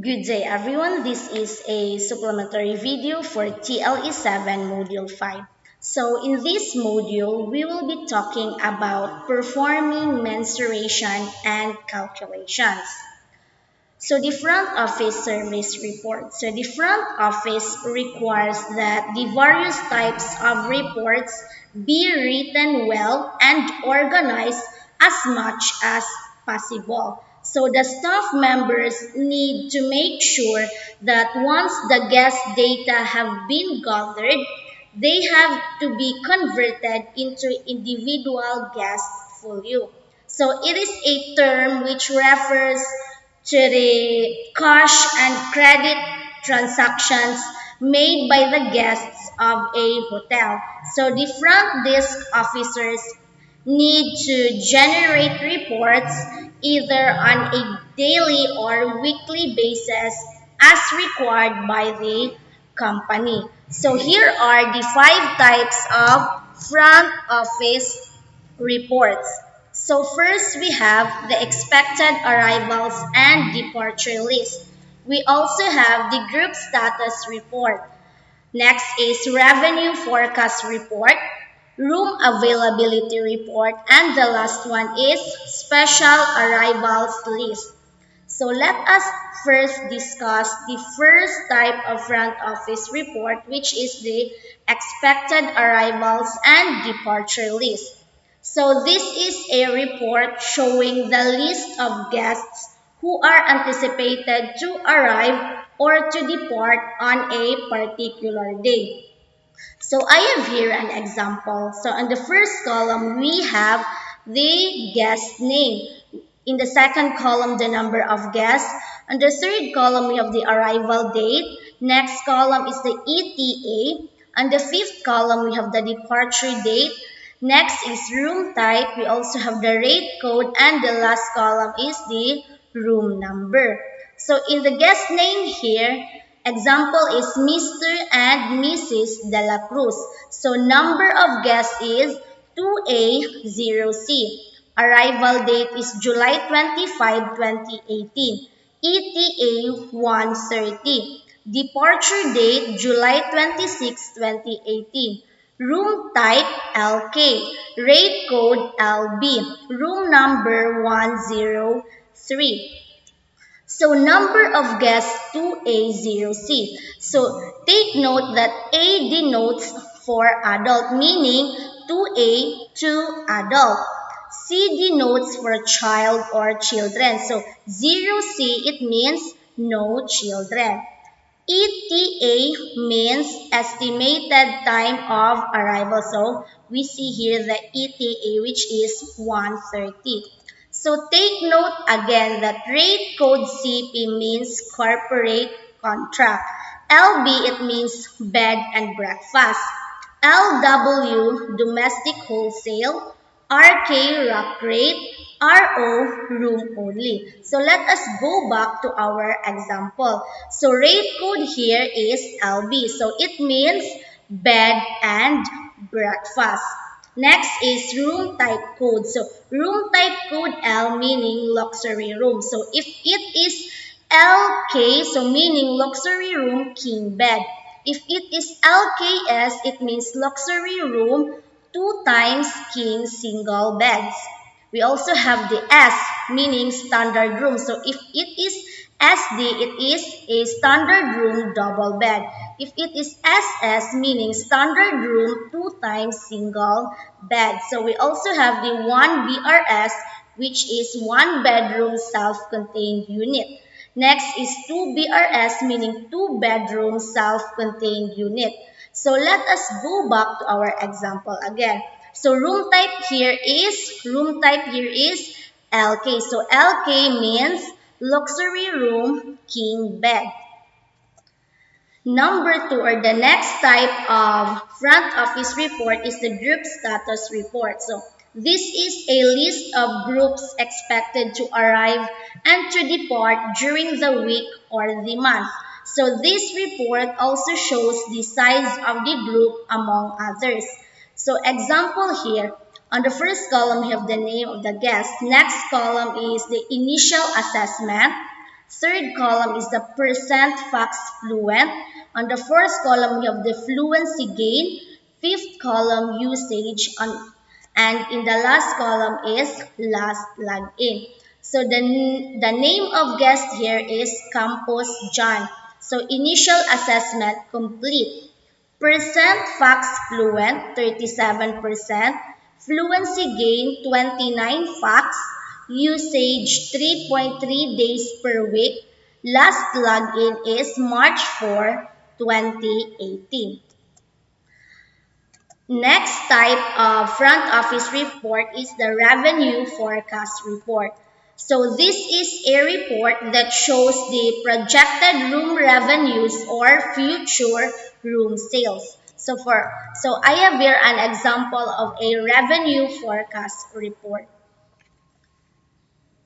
Good day everyone, this is a supplementary video for TLE 7 Module 5. So in this module, we will be talking about performing mensuration and calculations. So the front office service report. So the front office requires that the various types of reports be written well and organized as much as possible. So the staff members need to make sure that once the guest data have been gathered, they have to be converted into individual guest folio. So it is a term which refers to the cash and credit transactions made by the guests of a hotel. So the front desk officers need to generate reports either on a daily or weekly basis as required by the company. So here are the 5 types of front office reports. So first we have the expected arrivals and departure list. We also have the group status report. Next is revenue forecast report, room availability report, and the last one is special arrivals list. So let us first discuss the first type of front office report, which is the expected arrivals and departure list. So this is a report showing the list of guests who are anticipated to arrive or to depart on a particular day. So I have here an example. So on the first column, we have the guest name. In the second column, the number of guests. On the third column, we have the arrival date. Next column is the ETA. On the fifth column, we have the departure date. Next is room type. We also have the rate code. And the last column is the room number. So in the guest name here, example is Mr. and Mrs. De La Cruz. So number of guests is 2A0C. Arrival date is July 25, 2018. ETA 1:30. Departure date July 26, 2018. Room type LK. Rate code LB. Room number 103. So number of guests 2A0C. So take note that A denotes for adult, meaning 2A, 2 adult. C denotes for child or children. So 0C, it means no children. ETA means estimated time of arrival. So we see here the ETA, which is 1:30. So take note again that rate code CP means corporate contract. LB, it means bed and breakfast. LW, domestic wholesale. RK, rack rate. RO, room only. So let us go back to our example. So rate code here is LB. So it means bed and breakfast. Next is room type code. So room type code L meaning luxury room. So if it is LK, so meaning luxury room king bed. If it is LKS, it means luxury room 2 times king single beds. We also have the S meaning standard room. So if it is SD, it is a standard room double bed. If it is SS, meaning standard room 2 times single bed. So we also have the 1BRS, which is 1 bedroom self-contained unit. Next is 2BRS, meaning 2 bedroom self-contained unit. So let us go back to our example again. So room type here is LK. So LK means luxury room king bed. Number 2, or the next type of front office report, is the group status report. So this is a list of groups expected to arrive and to depart during the week or the month. So this report also shows the size of the group among others. So example here, on the first column we have the name of the guest. Next column is the initial assessment. Third column is the percent fax fluent. On the fourth column, we have the fluency gain. Fifth column, usage. And in the last column is last login. So the name of guest here is Campos John. So initial assessment complete. Percent fax fluent 37%, fluency gain 29 fax, usage 3.3 days per week. Last login is March 4, 2018. Next type of front office report is the revenue forecast report. So this is a report that shows the projected room revenues or future room sales. So I have here an example of a revenue forecast report.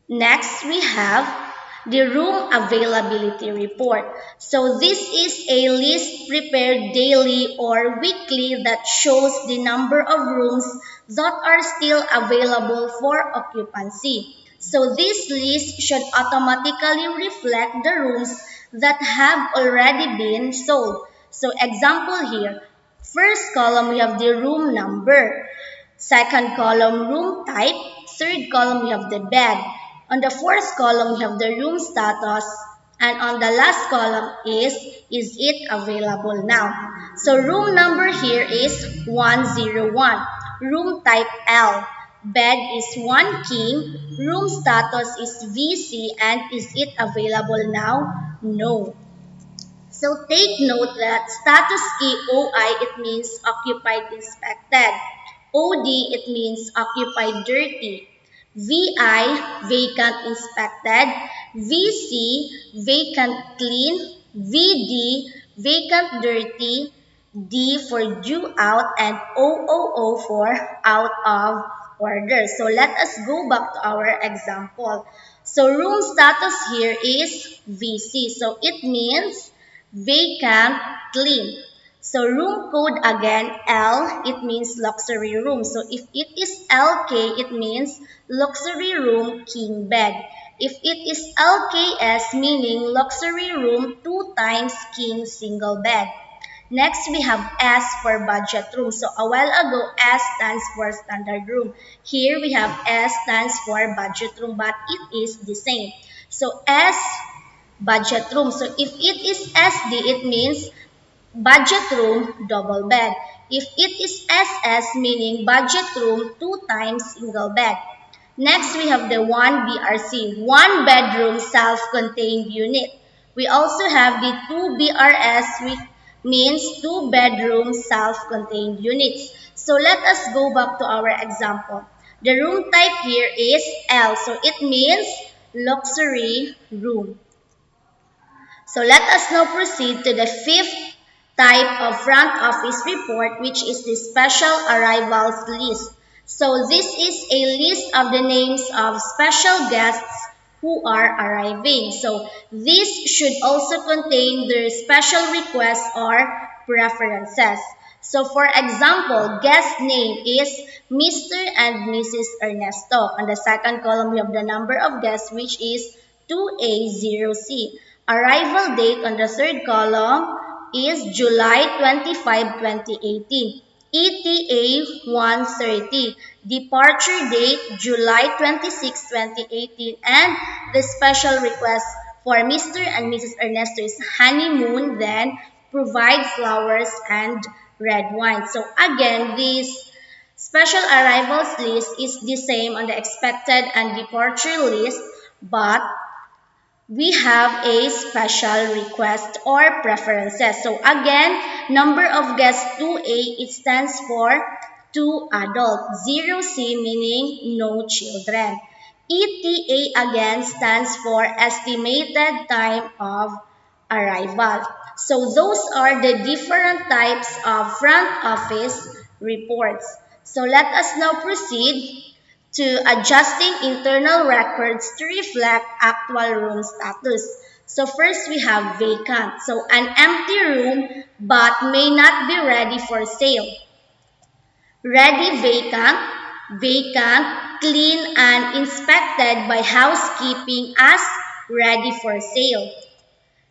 Next, we have the room availability report. So this is a list prepared daily or weekly that shows the number of rooms that are still available for occupancy. So this list should automatically reflect the rooms that have already been sold. So example here, first column we have the room number. Second column, room type. Third column, we have the bed. On the fourth column, we have the room status. And on the last column is it available now? So room number here is 101. Room type L. Bed is 1 king. Room status is VC. And is it available now? No. So take note that status key OI, it means occupied inspected. OD, it means occupied dirty. VI, vacant inspected. VC, vacant clean. VD, vacant dirty. D for due out and OOO for out of order. So let us go back to our example. So room status here is VC. So it means vacant clean. So room code again, L, it means luxury room. So if it is LK, it means luxury room king bed. If it is LKS, meaning luxury room 2 times king single bed. Next, we have S for budget room. So a while ago, S stands for standard room. Here we have S stands for budget room, but it is the same. So S, budget room. So if it is SD, it means budget room, double bed. If it is SS, meaning budget room, 2 times single bed. Next, we have the 1BRC, one bedroom self-contained unit. We also have the 2BRS, which means 2 bedroom self-contained units. So let us go back to our example. The room type here is L, so it means luxury room. So let us now proceed to the fifth type of front office report, which is the special arrivals list. So this is a list of the names of special guests who are arriving. So this should also contain their special requests or preferences. So for example, guest name is Mr. and Mrs. Ernesto. On the second column, we have the number of guests, which is 2A0C. Arrival date on the third column is July 25, 2018. ETA 130. Departure date July 26, 2018. And the special request for Mr. and Mrs. Ernesto is honeymoon, then provide flowers and red wine. So again, this special arrivals list is the same on the expected and departure list, but we have a special request or preferences. So again, number of guests 2A, it stands for 2 adult. 0C meaning no children. ETA again stands for estimated time of arrival. So those are the different types of front office reports. So let us now proceed to adjusting internal records to reflect actual room status. So first we have vacant. So an empty room but may not be ready for sale. Ready vacant, vacant, clean and inspected by housekeeping as ready for sale.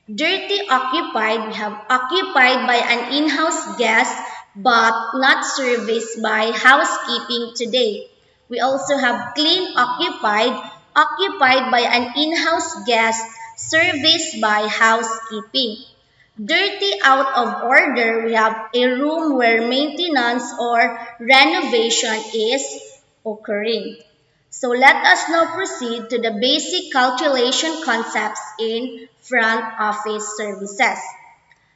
Dirty occupied, we have occupied by an in-house guest but not serviced by housekeeping today. We also have clean occupied, occupied by an in-house guest serviced by housekeeping. Dirty out of order, we have a room where maintenance or renovation is occurring. So let us now proceed to the basic calculation concepts in front office services.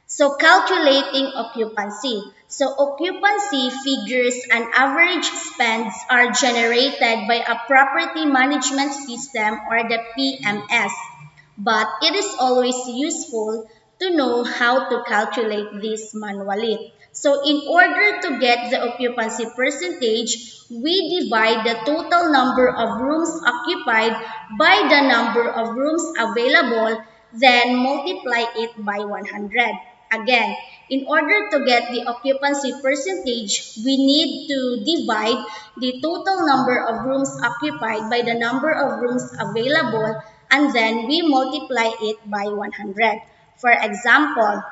So calculating occupancy. So occupancy figures and average spends are generated by a property management system or the PMS. But it is always useful to know how to calculate this manually. So in order to get the occupancy percentage, we divide the total number of rooms occupied by the number of rooms available, then multiply it by 100. Again, in order to get the occupancy percentage, we need to divide the total number of rooms occupied by the number of rooms available, and then we multiply it by 100. For example,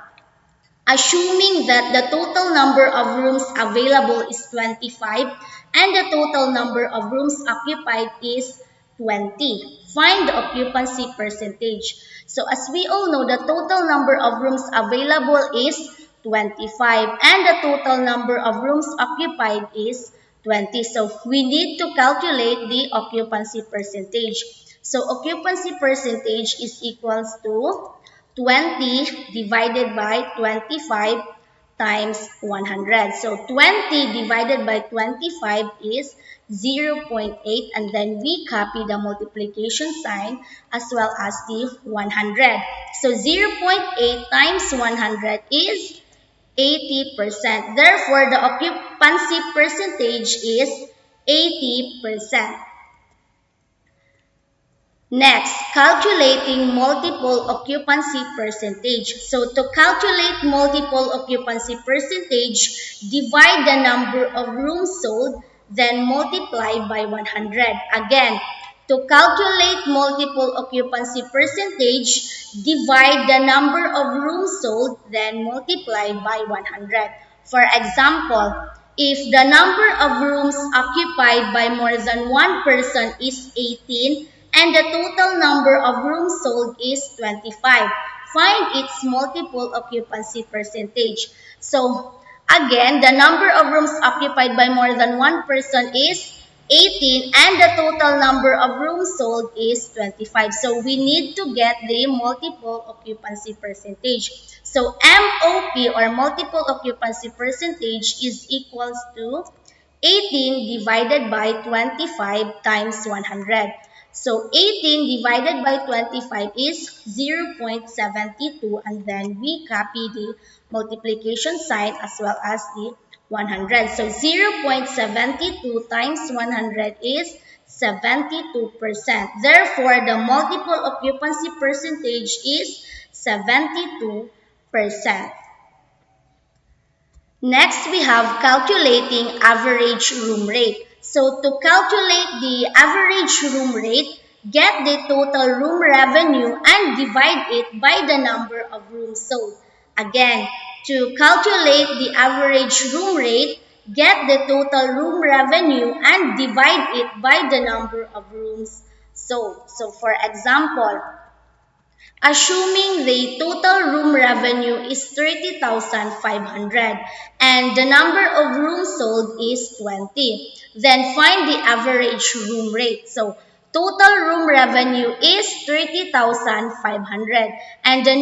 assuming that the total number of rooms available is 25 and the total number of rooms occupied is 20. Find the occupancy percentage. So as we all know, the total number of rooms available is 25 and the total number of rooms occupied is 20. So we need to calculate the occupancy percentage. So occupancy percentage is equals to 20 divided by 25 times 100. So 20 divided by 25 is 0.8, and then we copy the multiplication sign as well as the 100. So 0.8 times 100 is 80%. Therefore, the occupancy percentage is 80%. Next, calculating multiple occupancy percentage. So to calculate multiple occupancy percentage, divide the number of rooms sold, then multiply by 100. Again, to calculate multiple occupancy percentage, divide the number of rooms sold, then multiply by 100. For example, if the number of rooms occupied by more than one person is 18, and the total number of rooms sold is 25. Find its multiple occupancy percentage. So, again, the number of rooms occupied by more than one person is 18 and the total number of rooms sold is 25. So, we need to get the multiple occupancy percentage. So, MOP or multiple occupancy percentage is equals to 18 divided by 25 times 100. So 18 divided by 25 is 0.72, and then we copy the multiplication sign as well as the 100. So 0.72 times 100 is 72%. Therefore, the multiple occupancy percentage is 72%. Next, we have calculating average room rate. So to calculate the average room rate, get the total room revenue and divide it by the number of rooms sold. Again, to calculate the average room rate, get the total room revenue and divide it by the number of rooms sold. So for example, assuming the total room revenue is 30,500 and the number of rooms sold is 20, then find the average room rate. So total room revenue is 30,500 and the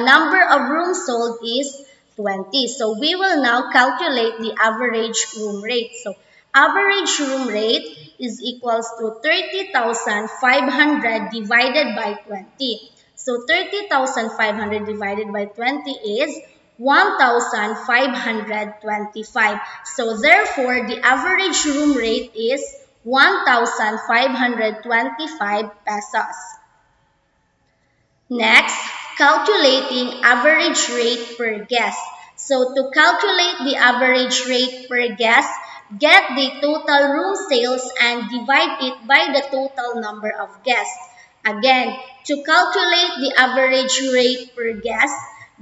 number of rooms sold is 20. So we will now calculate the average room rate. So average room rate is equals to 30,500 divided by 20. So 30,500 divided by 20 is 1,525. So therefore, the average room rate is 1,525 pesos. Next, calculating average rate per guest. So to calculate the average rate per guest, get the total room sales and divide it by the total number of guests. Again, to calculate the average rate per guest,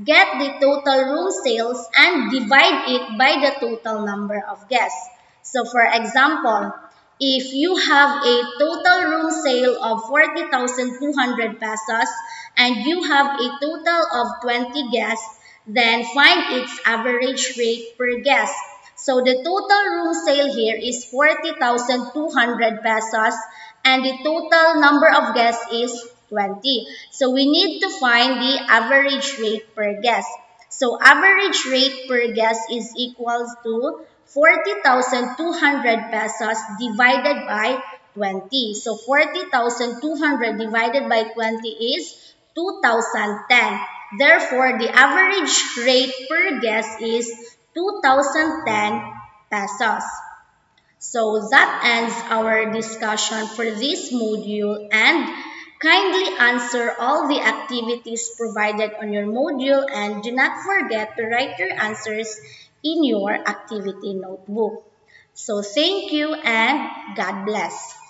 get the total room sales and divide it by the total number of guests. So for example, if you have a total room sale of 40,200 pesos and you have a total of 20 guests, then find its average rate per guest. So the total room sale here is 40,200 pesos and the total number of guests is 20. So we need to find the average rate per guest. So average rate per guest is equals to 40,200 pesos divided by 20. So 40,200 divided by 20 is 2010. Therefore, the average rate per guest is 2010 pesos. So that ends our discussion for this module, and kindly answer all the activities provided on your module and do not forget to write your answers in your activity notebook. So thank you and God bless.